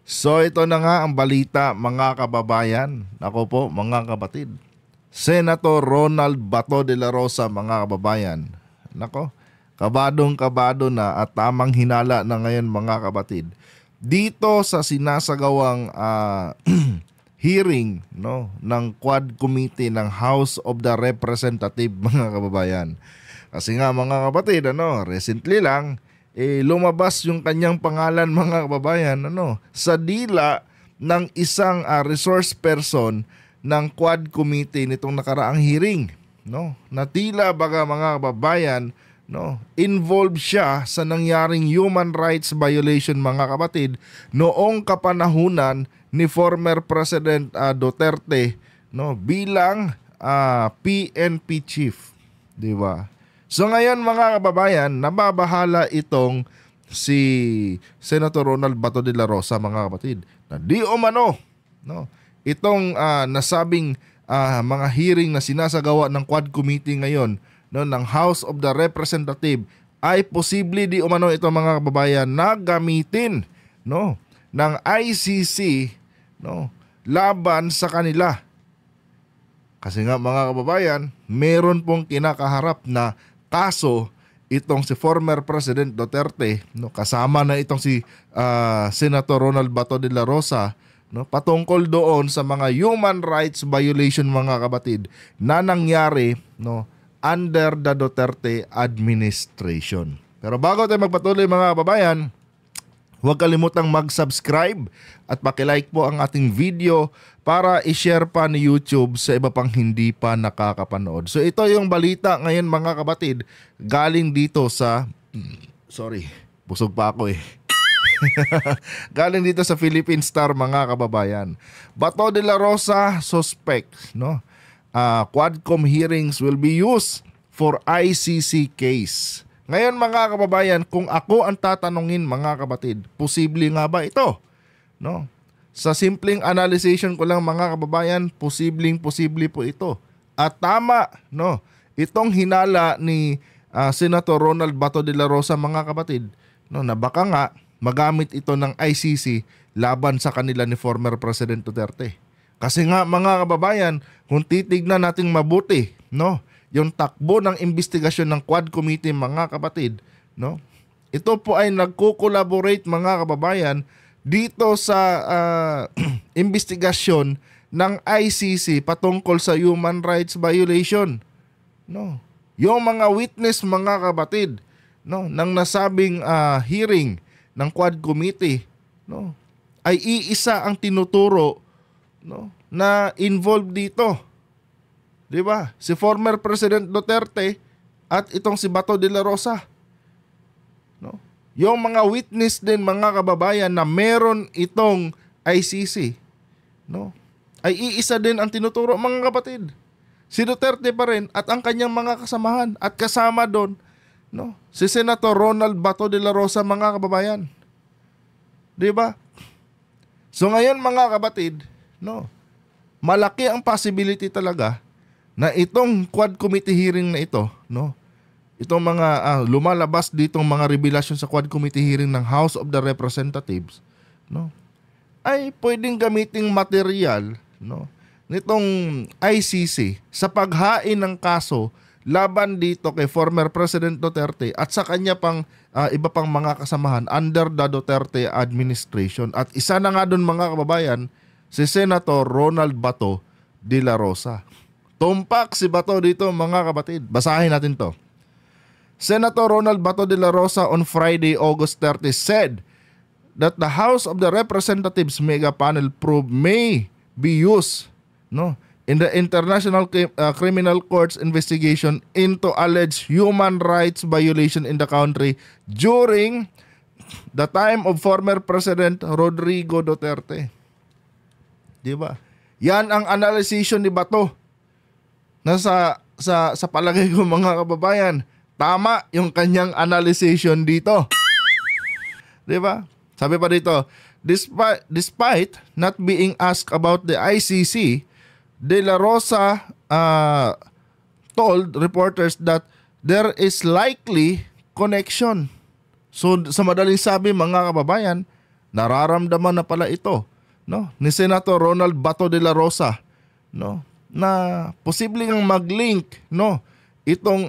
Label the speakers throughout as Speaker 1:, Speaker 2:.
Speaker 1: So ito na nga ang balita mga kababayan. Ako po mga kapatid. Senator Ronald Bato de la Rosa mga kababayan. Nako, kabadong-kabado na at tamang hinala na ngayon mga kapatid. Dito sa sinasagawang hearing ng Quad Committee ng House of the Representative mga kababayan. Kasi nga mga kapatid, recently lang lumabas yung kanyang pangalan mga kababayan sa dila ng isang resource person ng Quad Committee nitong nakaraang hearing, na tila baga mga kababayan, involved siya sa nangyaring human rights violation mga kapatid noong kapanahunan ni former President Duterte bilang PNP chief, di ba? So ngayon mga kababayan, nababahala itong si Senator Ronald Bato de la Rosa mga kapatid na di umano itong nasabing mga hearing na sinasagawa ng Quad Committee ngayon ng House of the Representative ay posible di umano ito mga kababayan na gamitin ng ICC laban sa kanila. Kasi nga mga kababayan, meron pong kinakaharap na kaso itong si former President Duterte, kasama na itong si Senator Ronald Bato de la Rosa, patungkol doon sa mga human rights violation mga kapatid na nangyari under the Duterte administration. Pero bago tayo magpatuloy mga kababayan, huwag kalimutang mag-subscribe at pakilike po ang ating video para i-share pa ni YouTube sa iba pang hindi pa nakakapanood. So ito yung balita ngayon mga kapatid, galing dito sa busog pa ako galing dito sa Philippine Star mga kababayan. Bato de la Rosa suspect, Quadcom hearings will be used for ICC case. Ngayon mga kababayan, kung ako ang tatanungin mga kapatid, posible nga ba ito? Sa simpleng analyzation ko lang mga kababayan, posible po ito. At tama, itong hinala ni Senator Ronald Bato de la Rosa mga kapatid, na baka nga magamit ito ng ICC laban sa kanila ni former President Duterte. Kasi nga mga kababayan, kung titignan nating mabuti, yung takbo ng investigasyon ng Quad Committee mga kapatid, ito po ay nagko-collaborate mga kababayan dito sa investigasyon ng ICC patungkol sa human rights violation. Yung mga witness mga kapatid ng nasabing hearing ng Quad Committee ay iisa ang tinuturo na involved dito. 'Di ba? Si former President Duterte at itong si Bato de la Rosa. Yung mga witness din mga kababayan na meron itong ICC, ay iisa din ang tinuturo mga kapatid. Si Duterte pa rin at ang kanyang mga kasamahan at kasama doon, si Senator Ronald Bato de la Rosa mga kababayan. 'Di ba? So ngayon mga kapatid, malaki ang possibility talaga na itong Quad Committee hearing na ito, itong mga lumalabas ditong mga revelasyon sa Quad Committee hearing ng House of the Representatives, ay pwedeng gamiting material, nitong ICC sa paghain ng kaso laban dito kay former President Duterte at sa kanya pang iba pang mga kasamahan under the Duterte administration. At isa na nga doon mga kababayan, si Senator Ronald Bato de la Rosa. Tumpak si Bato dito mga kapatid. Basahin natin to. Senator Ronald Bato de la Rosa on Friday, August 30 said that the House of the Representatives mega panel probe may be used in the International Criminal Court's investigation into alleged human rights violation in the country during the time of former President Rodrigo Duterte. Diba? Yan ang analysis ni Bato na sa palagay ko mga kababayan, tama yung kanyang analysis dito. 'Di ba? Sabi pa dito, despite not being asked about the ICC, De La Rosa told reporters that there is likely connection. So sa madaling sabi mga kababayan, nararamdaman na pala ito, no, ni Senator Ronald Bato de la Rosa, no, na posibleng mag-link, no, itong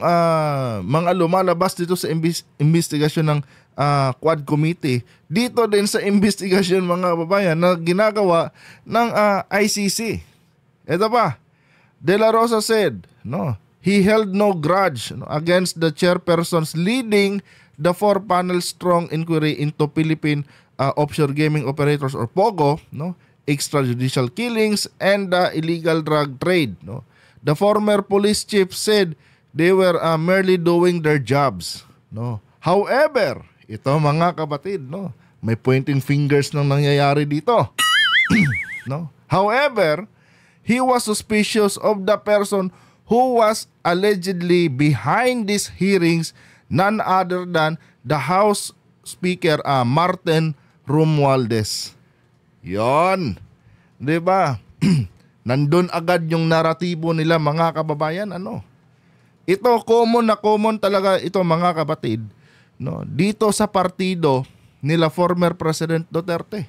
Speaker 1: mga lumalabas dito sa investigasyon ng Quad Committee dito din sa investigasyon, mga kababayan, na ginagawa ng ICC. Ito pa, De La Rosa said, no, he held no grudge, no, against the chairpersons leading the 4-panel strong inquiry into Philippine offshore gaming operators or POGO, no, extrajudicial killings and illegal drug trade, no. The former police chief said they were merely doing their jobs, no. However, ito mga kapatid, no, may pointing fingers nang nangyayari dito. No. However, he was suspicious of the person who was allegedly behind these hearings, none other than the House Speaker Martin Romualdez. Yon, 'di ba? Nandun agad yung naratibo nila, mga kababayan, ano? Ito common talaga ito, mga kapatid, no? Dito sa partido nila former President Duterte,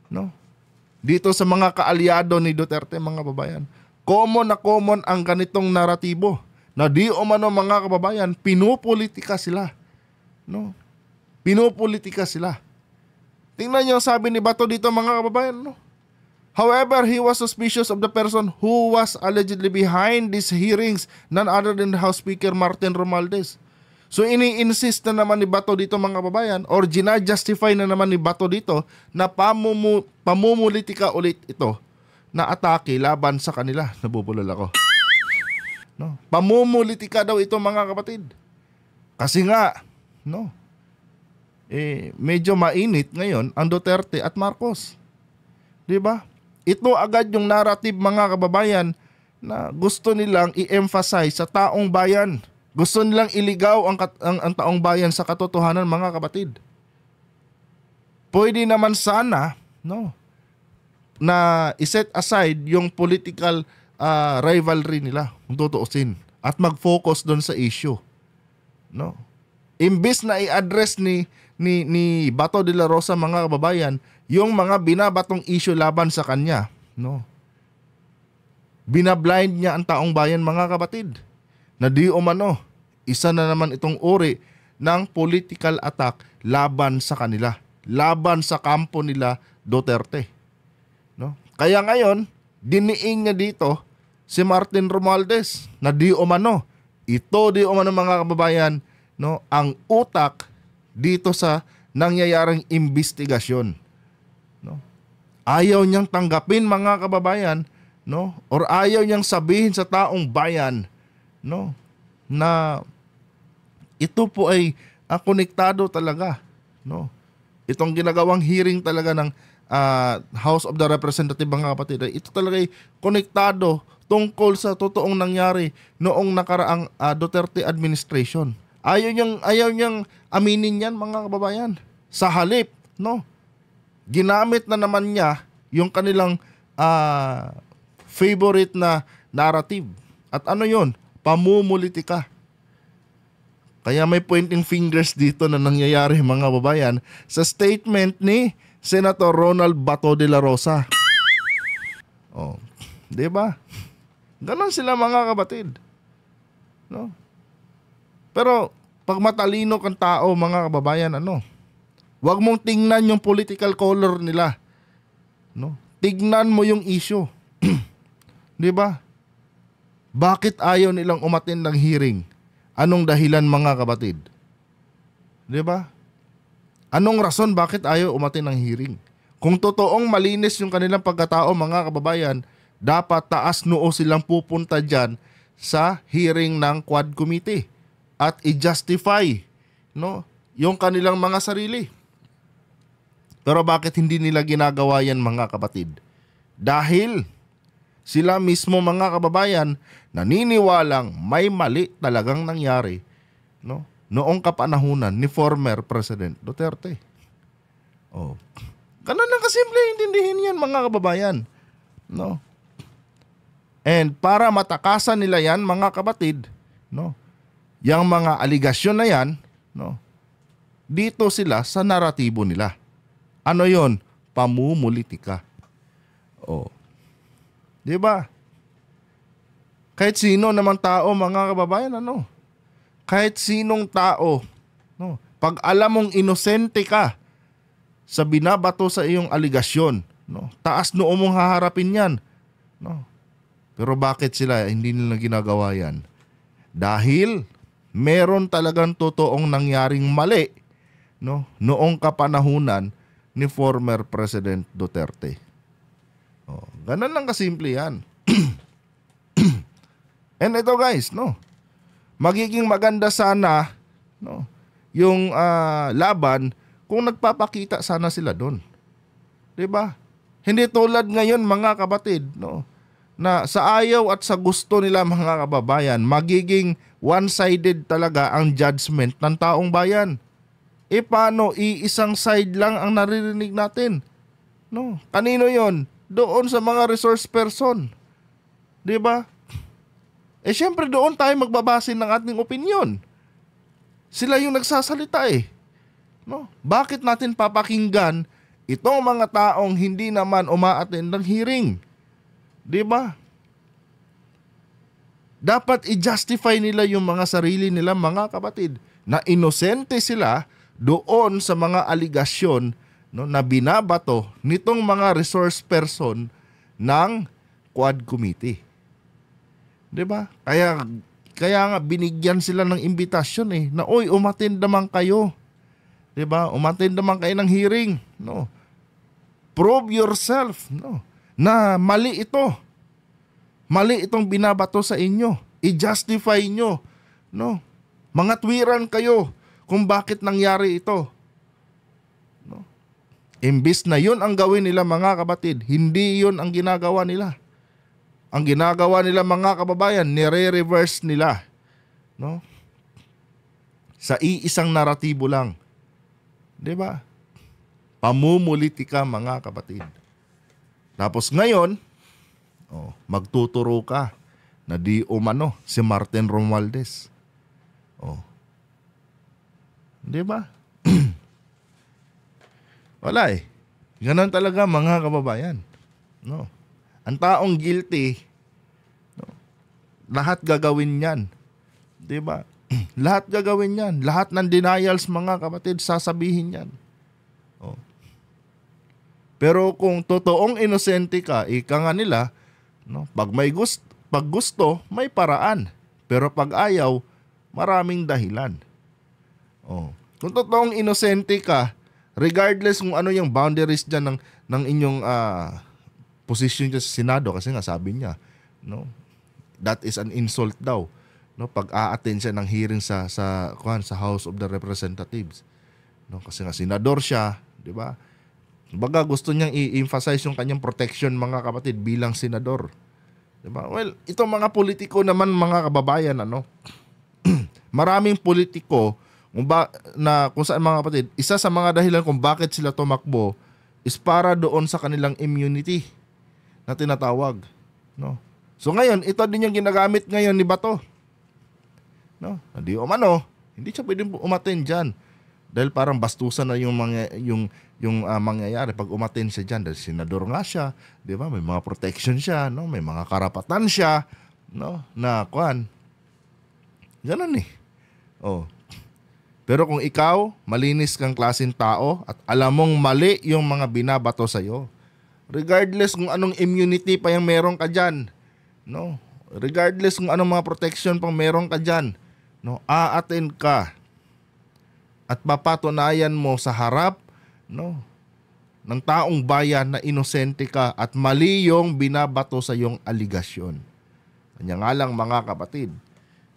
Speaker 1: no? Dito sa mga kaalyado ni Duterte, mga kababayan. Common ang ganitong naratibo na di umano, mga kababayan, pinupolitika sila, no? Pinupolitika sila. Tingnan niyo sabi ni Bato dito, mga kababayan, no? However, he was suspicious of the person who was allegedly behind these hearings, none other than the House Speaker Martin Romualdez. So ini-insist na naman ni Bato dito, mga kababayan, or gina-justify na naman ni Bato dito na pamumulitika ulit ito na atake laban sa kanila. Nabubulol ako. No? Pamumulitika daw ito, mga kapatid. Kasi nga, no, medyo mainit ngayon ang Duterte at Marcos. 'Di ba? Ito agad yung narrative, mga kababayan, na gusto nilang i-emphasize sa taong bayan. Gusto nilang iligaw ang taong bayan sa katotohanan, mga kapatid. Pwede naman sana, no, na iset aside yung political rivalry nila, kung tutuusin, at mag-focus doon sa issue, no. Imbis na i-address ni Bato de la Rosa, mga kababayan, yung mga binabatong issue laban sa kanya, no. Binablind niya ang taong bayan, mga kapatid, na di umano isa na naman itong uri ng political attack laban sa kanila, laban sa kampo nila Duterte, no. Kaya ngayon, diniin niya dito si Martin Romualdez na di umano, mga kababayan, no, ang utak dito sa nangyayaring investigasyon, no. Ayaw niyang tanggapin, mga kababayan, no, or ayaw niyang sabihin sa taong bayan, no, na ito po ay konektado talaga, no. Itong ginagawang hearing talaga ng House of the Representative, mga kapatid, ito talaga ay konektado tungkol sa totoong nangyari noong nakaraang Duterte administration. Ayaw niyang aminin yan, mga kababayan. Sa halip, no, ginamit na naman niya yung kanilang favorite na narrative. At ano yun? Pamumulitika. Kaya may pointing fingers dito na nangyayari, mga kababayan, sa statement ni Senator Ronald Bato de la Rosa. Oh, 'di ba? Ganon sila, mga kapatid, no? Pero pag matalino kang tao, mga kababayan, ano, wag mong tingnan yung political color nila, no? Tignan mo yung issue. 'Di ba? Bakit ayaw nilang umattend ng hearing? Anong dahilan, mga kapatid? 'Di ba? Anong rason bakit ayaw umattend ng hearing? Kung totoong malinis yung kanilang pagkatao, mga kababayan, dapat taas noo silang pupunta dyan sa hearing ng Quad Committee at i-justify, no, yung kanilang mga sarili. Pero bakit hindi nila ginagawa yan, mga kapatid? Dahil sila mismo, mga kababayan, naniniwalang may mali talagang nangyari, no, noong kapanahunan ni former President Duterte. Oh, ganun lang kasimple intindihin yan, mga kababayan, no. And para matakasan nila yan, mga kapatid, no, yung mga aligasyon na yan, no, dito sila sa naratibo nila. Ano 'yon? Pamumulitika. Oh. 'Di ba? Kahit sino namang tao, mga kababayan, ano? Kahit sinong tao, no? Pag alam mong inosente ka sa binabato sa iyong aligasyon, no? Taas noo mong haharapin 'yan, no? Pero bakit sila hindi nila ginagawa 'yan? Dahil meron talagang totoong nangyaring mali, no, noong kapanahunan ni former President Duterte. Oh, ganun lang kasimple 'yan. And ito guys, no, magiging maganda sana, no, yung laban kung nagpapakita sana sila doon. 'Di ba? Hindi tulad ngayon, mga kapatid, no, na sa ayaw at sa gusto nila, mga kababayan, magiging one-sided talaga ang judgment ng taong bayan. E paano iisang side lang ang naririnig natin? No, kanino 'yon? Doon sa mga resource person. 'Di ba? Eh syempre doon tayo magbabase ng ating opinion. Sila yung nagsasalita eh. No? Bakit natin papakinggan itong mga taong hindi naman uma-attend ng hearing? 'Di ba? Dapat i-justify nila yung mga sarili nila, mga kapatid, na inosente sila doon sa mga aligasyon, no, na binabato nitong mga resource person ng Quad Committee. 'Di ba? Kaya nga binigyan sila ng imbitasyon eh, na oy, umattend naman kayo. 'Di ba? Umattend naman kayo ng hearing, no. Prove yourself, no, na mali ito. Mali itong binabato sa inyo. I-justify nyo, no. Mga tuwiran kayo kung bakit nangyari ito. No. Imbis na 'yun ang gawin nila, mga kapatid, hindi 'yun ang ginagawa nila. Ang ginagawa nila, mga kababayan, nire-reverse nila, no? Sa iisang naratibo lang. 'Di ba? Pamumulitika, mga kapatid. Tapos ngayon, magtuturo ka na di umano si Martin Romualdez. Oh. 'Di ba? Wala eh. Ganun talaga, mga kababayan. No. Ang taong guilty, no, lahat gagawin 'yan. 'Di ba? Lahat gagawin 'yan. Lahat ng denials, mga kapatid, sasabihin 'yan. Oh. Pero kung totoong inosente ka, ika nga nila, no, pag gusto, may paraan. Pero pag ayaw, maraming dahilan. Oh. Kung totoong inosente ka, regardless kung ano yung boundaries diyan ng inyong position sa Senado, kasi nga sabi niya, no, that is an insult daw, no, pag a-attend siya ng hearing sa House of the Representatives, no, kasi nga senador siya, 'di ba? Baga gusto niyang i-emphasize yung kanyang protection, mga kapatid, bilang senador, 'di ba? Well, itong mga politiko naman, mga kababayan, ano, maraming politiko kung saan, mga kapatid, isa sa mga dahilan kung bakit sila tumakbo is para doon sa kanilang immunity na tinatawag, no. So ngayon, ito din yung ginagamit ngayon ni Bato, no. Hindi umano, hindi siya pwedeng umattend diyan dahil parang bastusan na yung mangyayari pag umattend siya diyan, dahil senador nga siya, 'di ba? May mga protection siya, no, may mga karapatan siya, no, na ganun eh. Oh. Pero kung ikaw, malinis kang klaseng tao at alam mong mali yung mga binabato sa'yo, regardless kung anong immunity pa yung meron ka dyan, no? Regardless kung anong mga protection pang meron ka dyan, no? A-attend ka at papatunayan mo sa harap, no, ng taong bayan na inosente ka at mali yung binabato sa yung aligasyon. Kanya nga lang, mga kapatid,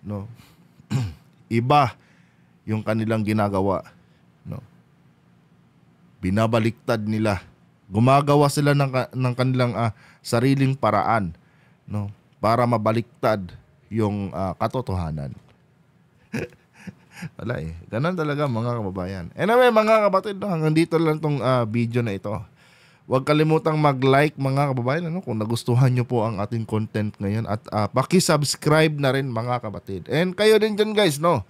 Speaker 1: no? Iba yung kanilang ginagawa, no? Binabaliktad nila. Gumagawa sila ng kanilang sariling paraan, no, para mabaliktad yung katotohanan. Wala eh. Ganun talaga, mga kababayan. Anyway, mga kapatid, no, hanggang dito lang tong video na ito. Huwag kalimutang mag-like, mga kababayan, ano, kung nagustuhan nyo po ang ating content ngayon, at paki-subscribe na rin, mga kapatid. And kayo din dyan, guys, no?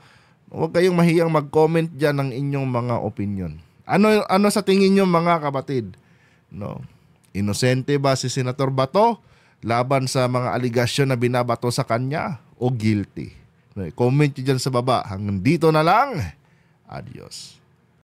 Speaker 1: Huwag kayong mahiyang mag-comment dyan ng inyong mga opinion. Ano sa tingin niyo mga kapatid? No. Inosente ba si Senator Bato laban sa mga aligasyon na binabato sa kanya o guilty? No, comment niyo dyan sa baba. Hanggang dito na lang. Adios.